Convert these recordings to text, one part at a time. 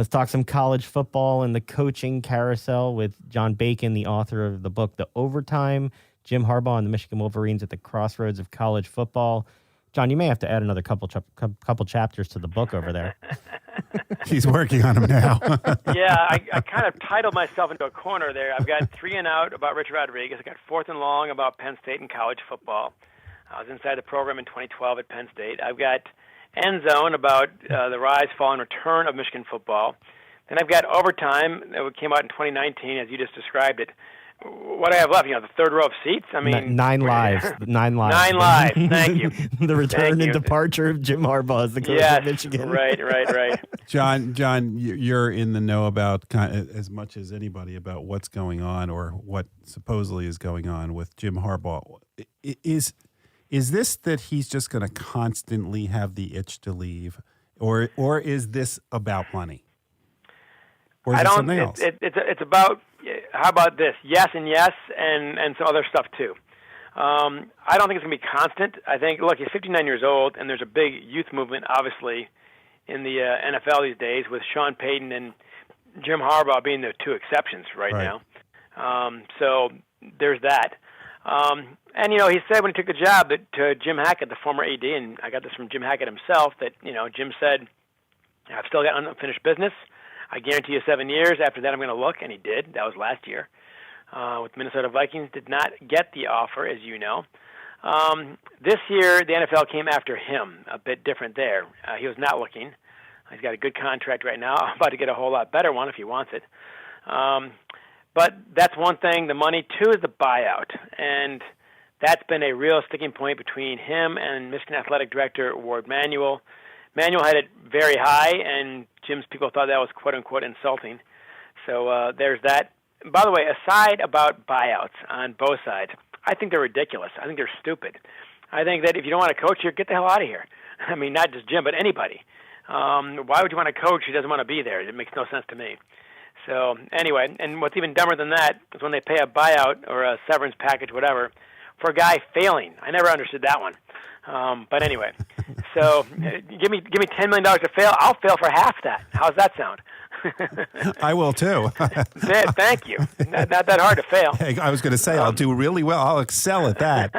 Let's talk some college football and the coaching carousel with John Bacon, the author of the book, The Overtime, Jim Harbaugh and the Michigan Wolverines at the Crossroads of College Football. John, you may have to add another couple chapters to the book over there. He's working on them now. Yeah, I kind of titled myself into a corner there. I've got 3 and Out about Richard Rodriguez. I got 4th and Long about Penn State and college football. I was inside the program in 2012 at Penn State. I've got End Zone about the rise, fall, and return of Michigan football. Then I've got Overtime that came out in 2019, as you just described it. What do I have left? The third row of seats? I mean, 9 lives. 9 lives. 9 lives. Thank you. The return and departure of Jim Harbaugh as the coach of Michigan. Right. John, you're in the know about as much as anybody about what's going on or what supposedly is going on with Jim Harbaugh. Is this that he's just going to constantly have the itch to leave, or is this about money? Or is it something else? It's about. How about this? Yes, and some other stuff too. I don't think it's going to be constant. I think, look, he's 59 years old, and there's a big youth movement, obviously, in the NFL these days, with Sean Payton and Jim Harbaugh being the 2 exceptions right now. So there's that. And, he said when he took the job that to Jim Hackett, the former AD, and I got this from Jim Hackett himself, that, Jim said, I've still got unfinished business. I guarantee you 7 years. After that, I'm going to look, and he did. That was last year. With Minnesota Vikings, did not get the offer, as you know. This year, the NFL came after him, a bit different there. He was not looking. He's got a good contract right now, about to get a whole lot better one if he wants it. But that's one thing. The money, 2, is the buyout. And that's been a real sticking point between him and Michigan Athletic Director Ward Manuel. Manuel had it very high, and Jim's people thought that was quote-unquote insulting. So there's that. By the way, aside about buyouts on both sides, I think they're ridiculous. I think they're stupid. I think that if you don't want to coach here, get the hell out of here. I mean, not just Jim, but anybody. Why would you want a coach who doesn't want to be there? It makes no sense to me. So anyway, and what's even dumber than that is when they pay a buyout or a severance package, whatever, for a guy failing. I never understood that one. But anyway, so give me $10 million to fail. I'll fail for half that. How's that sound? I will too. Thank you. Not that hard to fail. Hey, I was going to say I'll do really well. I'll excel at that.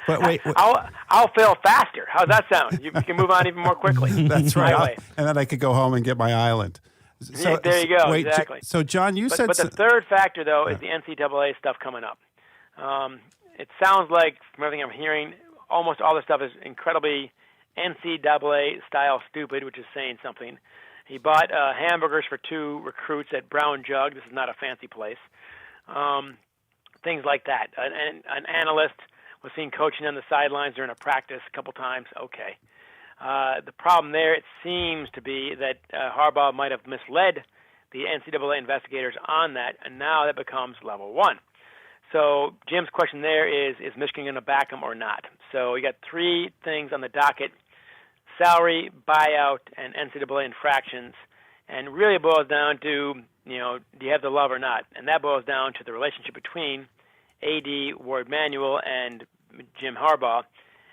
But wait. I'll fail faster. How's that sound? You can move on even more quickly. That's right. And then I could go home and get my island. So, there you go. Wait, exactly. So John, you said. But the third factor though is the NCAA stuff coming up. It sounds like from everything I'm hearing, almost all the stuff is incredibly NCAA style stupid, which is saying something. He bought hamburgers for 2 recruits at Brown Jug. This is not a fancy place. Things like that. An analyst was seen coaching on the sidelines during a practice a couple times. Okay. The problem there, it seems to be that Harbaugh might have misled the NCAA investigators on that, and now that becomes level 1. So Jim's question there is Michigan going to back him or not? So you got 3 things on the docket: salary, buyout, and NCAA infractions. And really it boils down to, do you have the love or not? And that boils down to the relationship between AD Ward Manuel and Jim Harbaugh.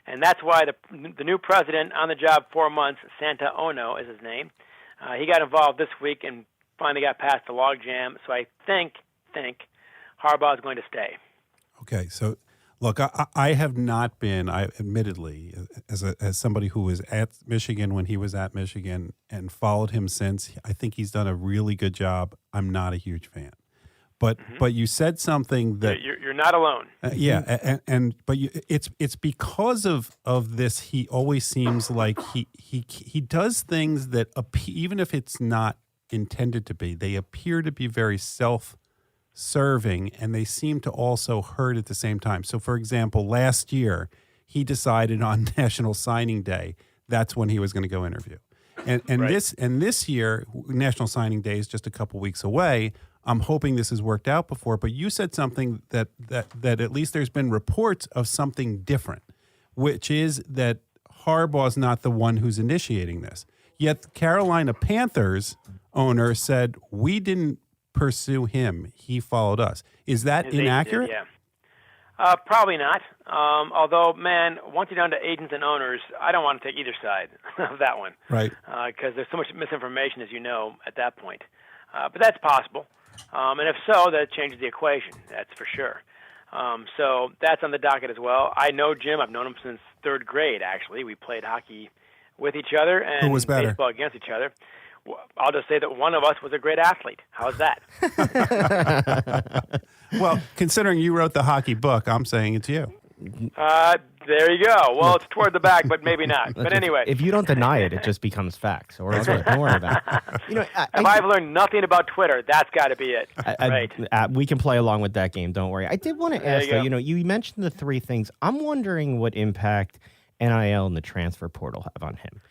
And that's why the new president on the job 4 months, Santa Ono is his name, he got involved this week and finally got past the logjam. So I think Harbaugh is going to stay. Okay, so look, I have not been, admittedly, as somebody who was at Michigan when he was at Michigan and followed him since, I think he's done a really good job. I'm not a huge fan. But you said something that you're not alone. But it's because of this. He always seems like he does things that even if it's not intended to be, they appear to be very self-serving, and they seem to also hurt at the same time. So, for example, last year he decided on National Signing Day that's when he was going to go interview, and right. this year National Signing Day is just a couple weeks away. I'm hoping this has worked out before, but you said something that at least there's been reports of something different, which is that Harbaugh's not the one who's initiating this. Yet the Carolina Panthers owner said, we didn't pursue him. He followed us. Is that inaccurate? Yeah. Probably not. Although, man, once you're down to agents and owners, I don't want to take either side of that one. Right. Because there's so much misinformation, as you know, at that point. But that's possible. And if so, that changes the equation. That's for sure. So that's on the docket as well. I know Jim. I've known him since third grade, actually. We played hockey with each other and Who was better? baseball against each other. I'll just say that one of us was a great athlete. How's that? Well, considering you wrote the hockey book, I'm saying it's you. There you go. Well, it's toward the back, but maybe not. But anyway. If you don't deny it, it just becomes facts. Or don't worry about it. If I've learned nothing about Twitter, that's got to be it. Right. We can play along with that game. Don't worry. I did want to ask, though, you mentioned the three things. I'm wondering what impact NIL and the transfer portal have on him.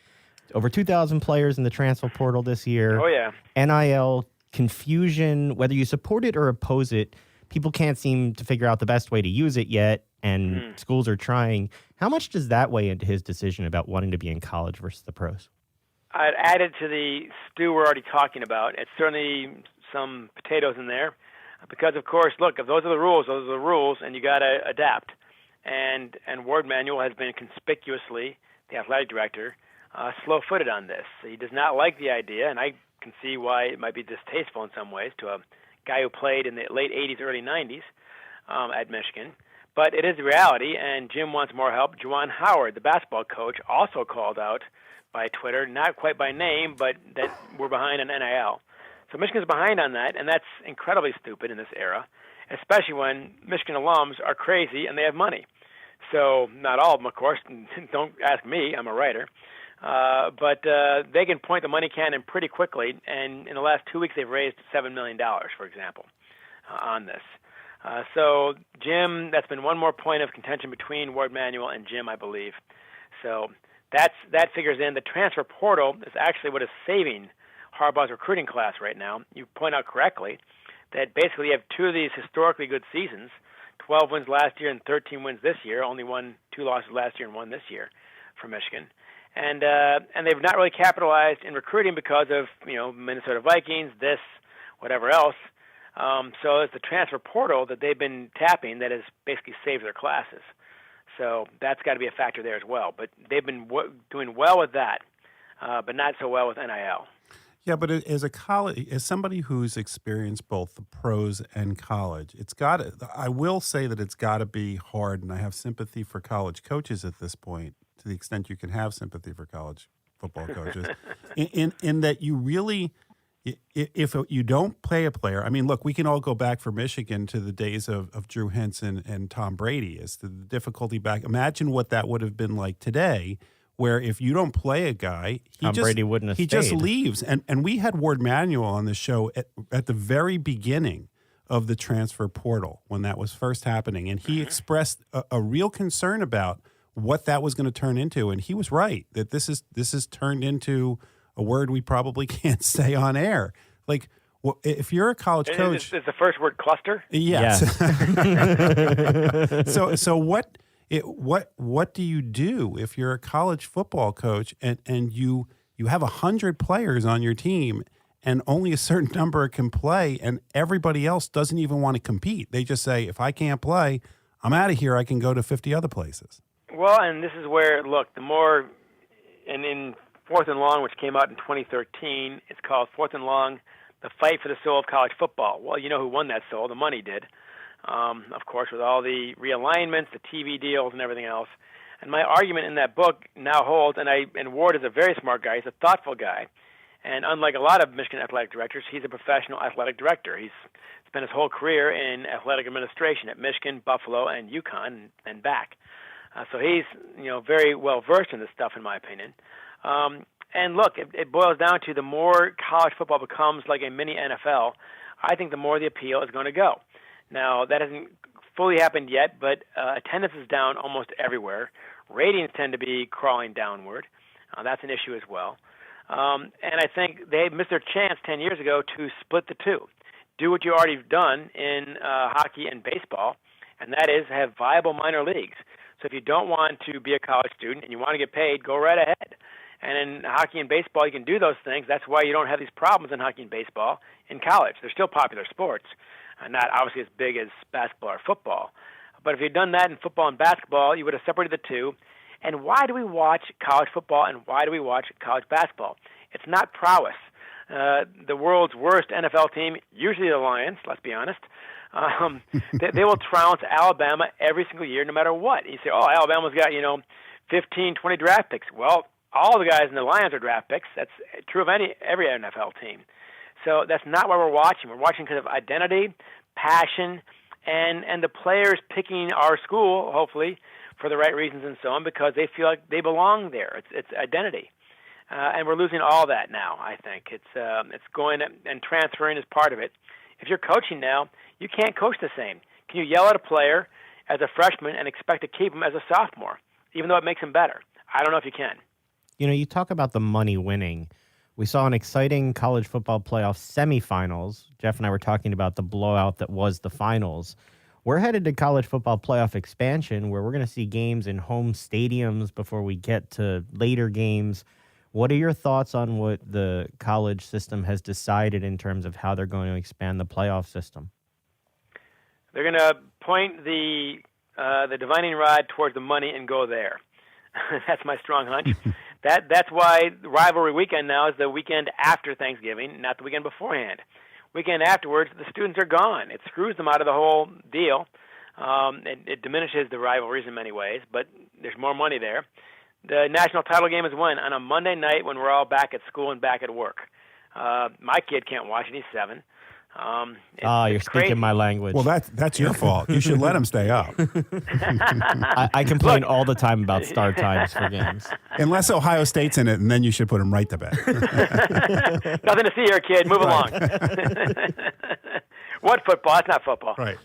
Over 2,000 players in the transfer portal this year. Oh, yeah. NIL, confusion, whether you support it or oppose it, people can't seem to figure out the best way to use it yet, and schools are trying. How much does that weigh into his decision about wanting to be in college versus the pros? I'd add it to the stew we're already talking about. It's certainly some potatoes in there because, of course, look, if those are the rules, those are the rules, and you got to adapt. And Ward Manuel has been conspicuously, the athletic director, slow-footed on this. He does not like the idea, and I can see why it might be distasteful in some ways to a guy who played in the late 80s, early 90s at Michigan. But it is the reality, and Jim wants more help. Juwan Howard, the basketball coach, also called out by Twitter, not quite by name, but that we're behind on NIL. So Michigan's behind on that, and that's incredibly stupid in this era, especially when Michigan alums are crazy and they have money. So not all of them, of course. Don't ask me. I'm a writer. But they can point the money cannon pretty quickly, and in the last 2 weeks they've raised $7 million, for example, on this. So Jim, that's been one more point of contention between Ward Manuel and Jim, I believe. So that figures in. The transfer portal is actually what is saving Harbaugh's recruiting class right now. You point out correctly that basically you have two of these historically good seasons, 12 wins last year and 13 wins this year, only two losses last year and one this year for Michigan. And they've not really capitalized in recruiting because of, Minnesota Vikings, this, whatever else. So it's the transfer portal that they've been tapping that has basically saved their classes. So that's got to be a factor there as well. But they've been doing well with that, but not so well with NIL. Yeah, but as somebody who's experienced both the pros and college, I will say that it's got to be hard, and I have sympathy for college coaches at this point, to the extent you can have sympathy for college football coaches, in that you really, if you don't play a player, I mean, look, we can all go back for Michigan to the days of Drew Henson and Tom Brady as to the difficulty back. Imagine what that would have been like today, where if you don't play a guy, Brady wouldn't have he stayed. just leaves. And we had Ward Manuel on the show at the very beginning of the transfer portal when that was first happening, and he expressed a real concern about what that was going to turn into, and he was right that this is turned into a word we probably can't say on air. Like, well, if you're a college coach, is the first word cluster? Yes. So what do you do if you're a college football coach and you have 100 players on your team and only a certain number can play, and everybody else doesn't even want to compete? They just say, if I can't play, I'm out of here. I can go to 50 other places. Well, and this is where, look, the more, and in Fourth and Long, which came out in 2013, it's called Fourth and Long, The Fight for the Soul of College Football. Well, you know who won that soul? The money did, of course, with all the realignments, the TV deals, and everything else. And my argument in that book now holds, and Ward is a very smart guy. He's a thoughtful guy. And unlike a lot of Michigan athletic directors, he's a professional athletic director. He's spent his whole career in athletic administration at Michigan, Buffalo, and UConn, and back. So he's, very well versed in this stuff, in my opinion. And look, it boils down to the more college football becomes like a mini NFL, I think the more the appeal is going to go. Now, that hasn't fully happened yet, but attendance is down almost everywhere. Ratings tend to be crawling downward. That's an issue as well. And I think they missed their chance 10 years ago to split the two. Do what you already done in hockey and baseball, and that is have viable minor leagues. So if you don't want to be a college student and you want to get paid, go right ahead. And in hockey and baseball, you can do those things. That's why you don't have these problems in hockey and baseball in college. They're still popular sports, not obviously as big as basketball or football. But if you'd done that in football and basketball, you would have separated the two. And why do we watch college football and why do we watch college basketball? It's not prowess. The world's worst NFL team, usually the Lions, let's be honest, they will trounce Alabama every single year no matter what. You say, oh, Alabama's got, 15, 20 draft picks. Well, all the guys in the Lions are draft picks. That's true of every NFL team. So that's not why we're watching. We're watching because of identity, passion, and the players picking our school, hopefully, for the right reasons and so on, because they feel like they belong there. It's identity. And we're losing all that now, I think. It's going and transferring is part of it. If you're coaching now, you can't coach the same. Can you yell at a player as a freshman and expect to keep him as a sophomore, even though it makes him better? I don't know if you can. You talk about the money winning. We saw an exciting college football playoff semifinals. Jeff and I were talking about the blowout that was the finals. We're headed to college football playoff expansion, where we're going to see games in home stadiums before we get to later games. What are your thoughts on what the college system has decided in terms of how they're going to expand the playoff system? They're going to point the divining rod towards the money and go there. That's my strong hunch. That's why rivalry weekend now is the weekend after Thanksgiving, not the weekend beforehand. Weekend afterwards, the students are gone. It screws them out of the whole deal. It diminishes the rivalries in many ways, but there's more money there. The national title game is when? On a Monday night when we're all back at school and back at work. My kid can't watch it. He's 7. You're speaking my language. Well, that's your fault. You should let him stay up. I complain all the time about start times for games. Unless Ohio State's in it, and then you should put him right to bed. Nothing to see here, kid. Move along. What football? It's not football. Right.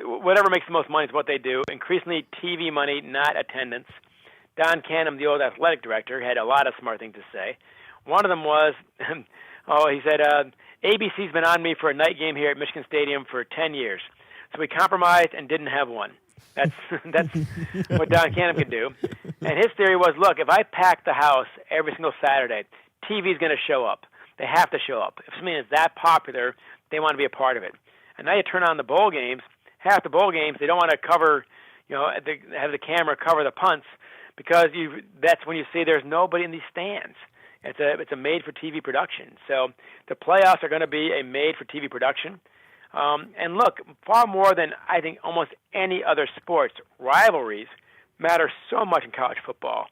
Whatever makes the most money is what they do. Increasingly TV money, not attendance. Don Canham, the old athletic director, had a lot of smart things to say. One of them was, he said, ABC's been on me for a night game here at Michigan Stadium for 10 years. So we compromised and didn't have one. That's what Don Canham could do. And his theory was, look, if I pack the house every single Saturday, TV's going to show up. They have to show up. If something is that popular, they want to be a part of it. And now you turn on the bowl games. Half the bowl games, they don't want to cover, have the camera cover the punts because that's when you see there's nobody in these stands. It's a made-for-TV production. So the playoffs are going to be a made-for-TV production. And look, far more than I think almost any other sports, rivalries matter so much in college football.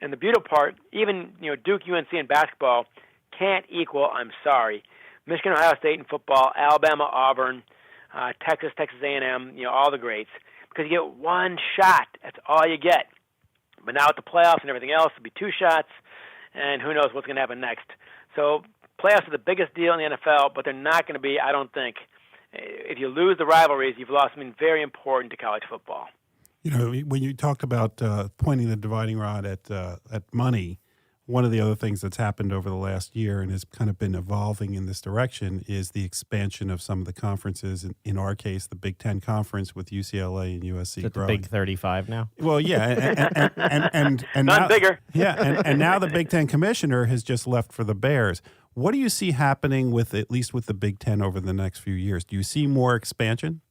And the beautiful part, even Duke, UNC in basketball can't equal, I'm sorry, Michigan, Ohio State in football, Alabama, Auburn, Texas A&M, all the greats, because you get one shot. That's all you get. But now with the playoffs and everything else, it'll be 2 shots, and who knows what's going to happen next. So playoffs are the biggest deal in the NFL, but they're not going to be, I don't think. If you lose the rivalries, you've lost something very important to college football. When you talked about pointing the dividing rod at money, one of the other things that's happened over the last year and has kind of been evolving in this direction is the expansion of some of the conferences. In our case, the Big Ten Conference with UCLA and USC Is it growing. the Big 35 now? Well, yeah, and None now, bigger. Yeah, and now the Big Ten commissioner has just left for the Bears. What do you see happening at least with the Big Ten over the next few years? Do you see more expansion?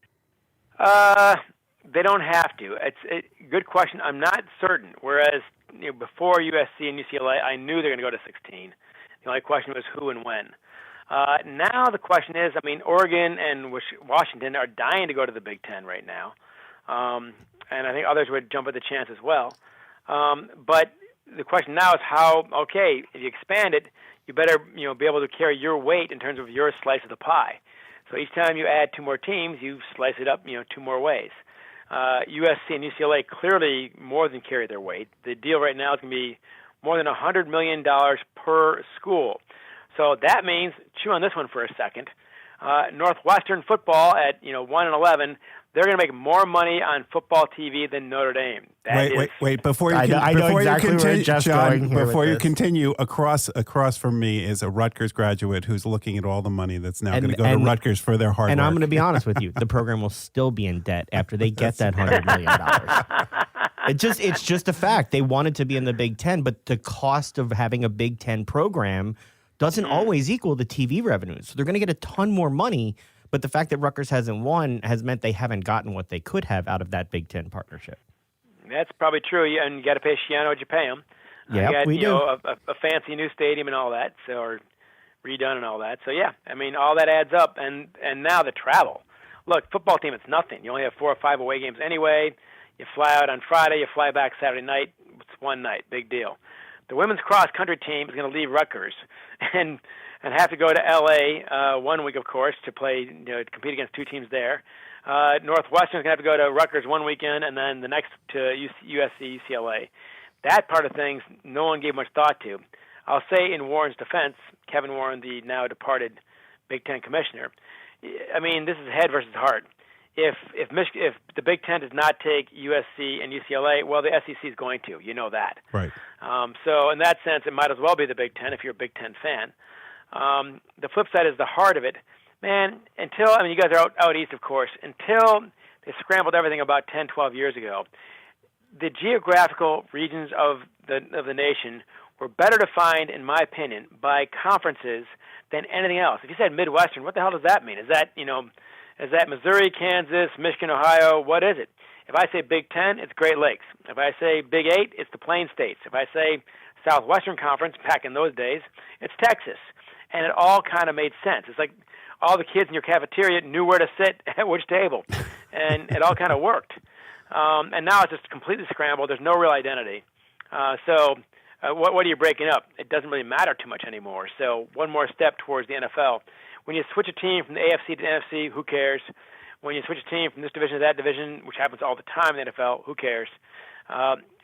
They don't have to. It's a good question. I'm not certain. Whereas before USC and UCLA, I knew they're going to go to 16. The only question was who and when. Now the question is, Oregon and Washington are dying to go to the Big Ten right now. And I think others would jump at the chance as well. But the question now is if you expand it, you better be able to carry your weight in terms of your slice of the pie. So each time you add 2 more teams, you slice it up 2 more ways. USC and UCLA clearly more than carry their weight. The deal right now is going to be more than $100 million per school. So that means, chew on this one for a second, Northwestern football at 1-11, they're going to make more money on football TV than Notre Dame. Wait! Before you continue, across from me is a Rutgers graduate who's looking at all the money that's now going to go to Rutgers for their hard work. And I'm going to be honest with you, the program will still be in debt after they get that $100 million. It's just a fact. They wanted to be in the Big Ten, but the cost of having a Big Ten program doesn't always equal the TV revenues. So they're going to get a ton more money, But the fact that Rutgers hasn't won has meant they haven't gotten what they could have out of that Big Ten partnership. That's probably true, and you got to pay Schiano what you pay him. Yeah, we do. A fancy new stadium and all that, or redone and all that. So yeah, I mean, all that adds up, and now the travel. Look, football team, it's nothing. You only have 4 or 5 away games anyway. You fly out on Friday, you fly back Saturday night. It's one night, big deal. The women's cross country team is going to leave Rutgers and have to go to L.A. 1 week, of course, to play, to compete against 2 teams there. Northwestern is going to have to go to Rutgers 1 weekend, and then the next to USC, UCLA. That part of things, no one gave much thought to. I'll say in Warren's defense, Kevin Warren, the now departed Big Ten commissioner, I mean, this is head versus heart. If the Big Ten does not take USC and UCLA, well, the SEC is going to. You know that. Right. So in that sense, it might as well be the Big Ten if you're a Big Ten fan. The flip side is the heart of it. Man, you guys are out east, of course, until they scrambled everything about 10, 12 years ago, the geographical regions of the nation were better defined, in my opinion, by conferences than anything else. If you said Midwestern, what the hell does that mean? Is that Missouri, Kansas, Michigan, Ohio? What is it? If I say Big Ten, it's Great Lakes. If I say Big 8, it's the Plain States. If I say Southwestern Conference, back in those days, it's Texas. And it all kind of made sense. It's like all the kids in your cafeteria knew where to sit at which table, and it all kind of worked. And now it's just completely scrambled. There's no real identity. What are you breaking up? It doesn't really matter too much anymore. So one more step towards the NFL. When you switch a team from the AFC to the NFC, who cares? When you switch a team from this division to that division, which happens all the time in the NFL, who cares?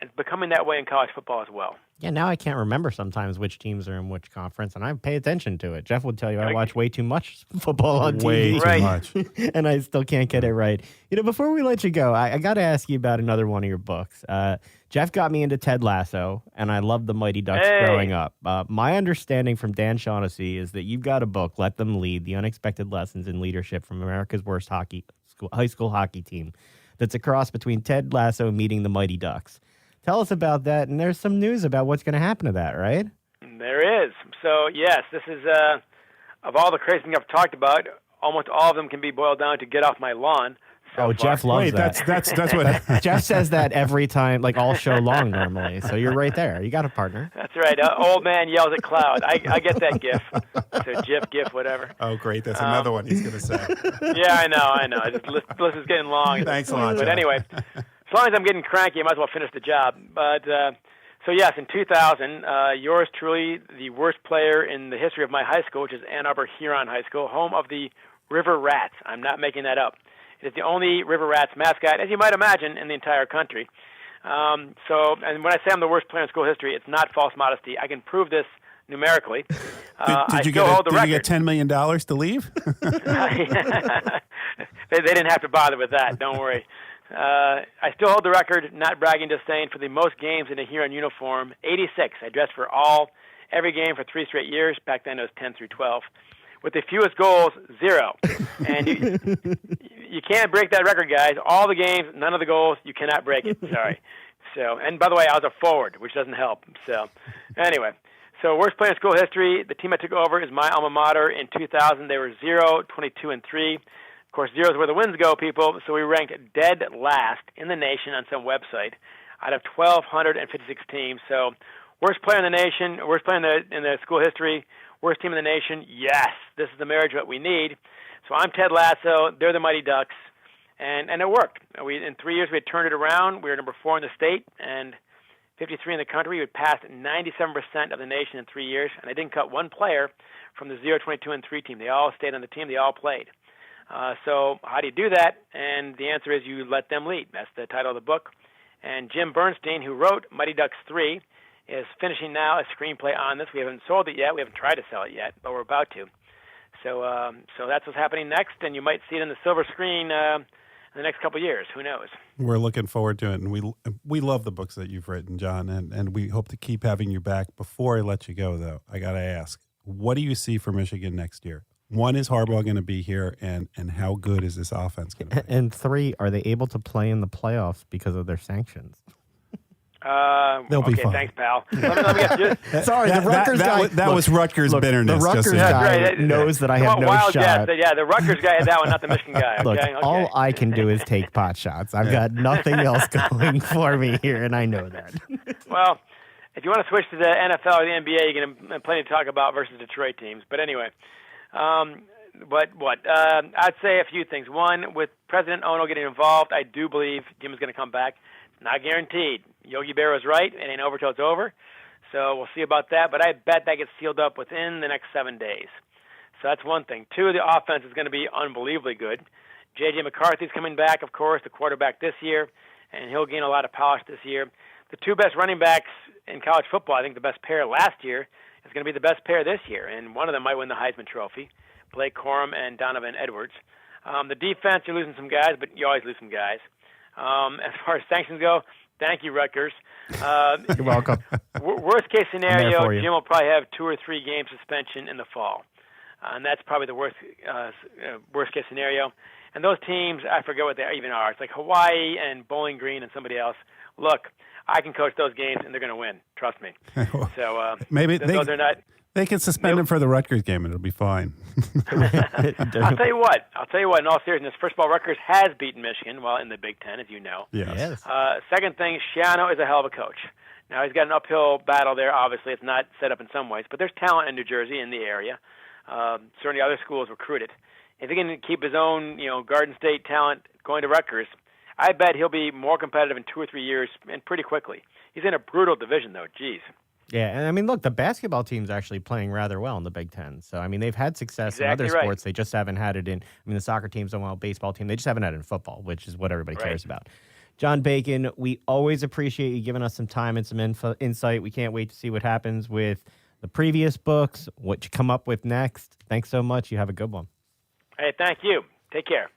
It's becoming that way in college football as well. Yeah, now I can't remember sometimes which teams are in which conference, and I pay attention to it. Jeff would tell you I watch way too much football on TV. Way too much. And I still can't get it right. Before we let you go, I got to ask you about another one of your books. Jeff got me into Ted Lasso, and I loved the Mighty Ducks growing up. My understanding from Dan Shaughnessy is that you've got a book, Let Them Lead, The Unexpected Lessons in Leadership from America's Worst High School Hockey Team, that's a cross between Ted Lasso meeting the Mighty Ducks. Tell us about that, and there's some news about what's going to happen to that, right? There is. So, yes, this is, of all the crazy things I've talked about, almost all of them can be boiled down to get off my lawn. Jeff loves that. That's what Jeff says that every time, like all show long normally. So you're right there. You got a partner. That's right. Old man yells at cloud. I get that gif. So GIF, whatever. Oh, great. That's another one he's going to say. Yeah, I know. The list is getting long. Thanks a lot, But Jeff. anyway, as long as I'm getting cranky, I might as well finish the job. But so yes, in 2000, yours truly, the worst player in the history of my high school, which is Ann Arbor Huron High School, home of the River Rats. I'm not making that up. It is the only River Rats mascot, as you might imagine, in the entire country. And when I say I'm the worst player in school history, it's not false modesty. I can prove this numerically. Did you get $10 million to leave? They didn't have to bother with that. Don't worry. I still hold the record, not bragging, just saying, for the most games in a Huron uniform, 86. I dressed for every game for 3 straight years. Back then it was 10 through 12. With the fewest goals, 0. And you can't break that record, guys. All the games, none of the goals, you cannot break it. Sorry. So, and by the way, I was a forward, which doesn't help. So, anyway. So, worst player in school history, the team I took over is my alma mater. In 2000, they were 0, 22, and 3. Of course, 0 is where the wins go, people. So we ranked dead last in the nation on some website out of 1,256 teams. So, worst player in the nation, worst player in the school history, worst team in the nation. Yes, this is the marriage that we need. So I'm Ted Lasso. They're the Mighty Ducks, and it worked. In 3 years, we had turned it around. We were number 4 in the state and 53 in the country. We had passed 97% of the nation in 3 years, and I didn't cut one player from the 0, 22, and 3 team. They all stayed on the team. They all played. So how do you do that? And the answer is you let them lead. That's the title of the book. And Jim Bernstein, who wrote Mighty Ducks 3, is finishing now a screenplay on this. We haven't sold it yet. We haven't tried to sell it yet, but we're about to. So that's what's happening next, and you might see it in the silver screen in the next couple of years. Who knows? We're looking forward to it, and we love the books that you've written, John, and we hope to keep having you back. Before I let you go, though, I got to ask, what do you see for Michigan next year? 1, is Harbaugh going to be here, and how good is this offense going to be? And 3, are they able to play in the playoffs because of their sanctions? They'll be okay, fine. thanks, pal. Let me get Sorry, the Rutgers guy. That was Rutgers bitterness. The Rutgers just so you guy know. right. knows that I Come have on, no wild shot. guess. Yeah, the Rutgers guy had that one, not the Michigan guy. Okay? Look, Okay. all I can do is take pot shots. I've got nothing else going for me here, and I know that. Well, if you want to switch to the NFL or the NBA, you're going to have plenty to talk about versus Detroit teams. But anyway, I'd say a few things. One, with President Ono getting involved, I do believe Jim is going to come back. It's not guaranteed. Yogi Berra was right. It ain't over till it's over. So we'll see about that. But I bet that gets sealed up within the next 7 days. So that's one thing. Two, the offense is going to be unbelievably good. J.J. McCarthy's coming back, of course, the quarterback this year, and he'll gain a lot of polish this year. The two best running backs in college football, I think the best pair last year is going to be the best pair this year, and one of them might win the Heisman Trophy, Blake Corum and Donovan Edwards. The defense, you're losing some guys, but you always lose some guys. As far as sanctions go, thank you, Rutgers. You're welcome. Worst case for scenario, you. Jim will probably have 2 or 3 game suspension in the fall, and that's probably the worst case scenario. And those teams, I forget what they even are. It's like Hawaii and Bowling Green and somebody else. Look, I can coach those games, and they're going to win. Trust me. So maybe those are not. They can suspend him for the Rutgers game, and it'll be fine. I'll tell you what. In all seriousness, first of all, Rutgers has beaten Michigan while in the Big Ten, as you know. Yes. Second thing, Shiano is a hell of a coach. Now, he's got an uphill battle there, obviously. It's not set up in some ways. But there's talent in New Jersey, in the area. Certainly other schools recruit it. If he can keep his own, Garden State talent going to Rutgers, I bet he'll be more competitive in 2 or 3 years and pretty quickly. He's in a brutal division, though. Jeez. Yeah, and I mean, look, the basketball team's actually playing rather well in the Big Ten. So, I mean, they've had success in other Exactly right. sports. They just haven't had it in, the soccer team's done well, baseball team. They just haven't had it in football, which is what everybody cares about. John Bacon, we always appreciate you giving us some time and some insight. We can't wait to see what happens with the previous books, what you come up with next. Thanks so much. You have a good one. Hey, thank you. Take care.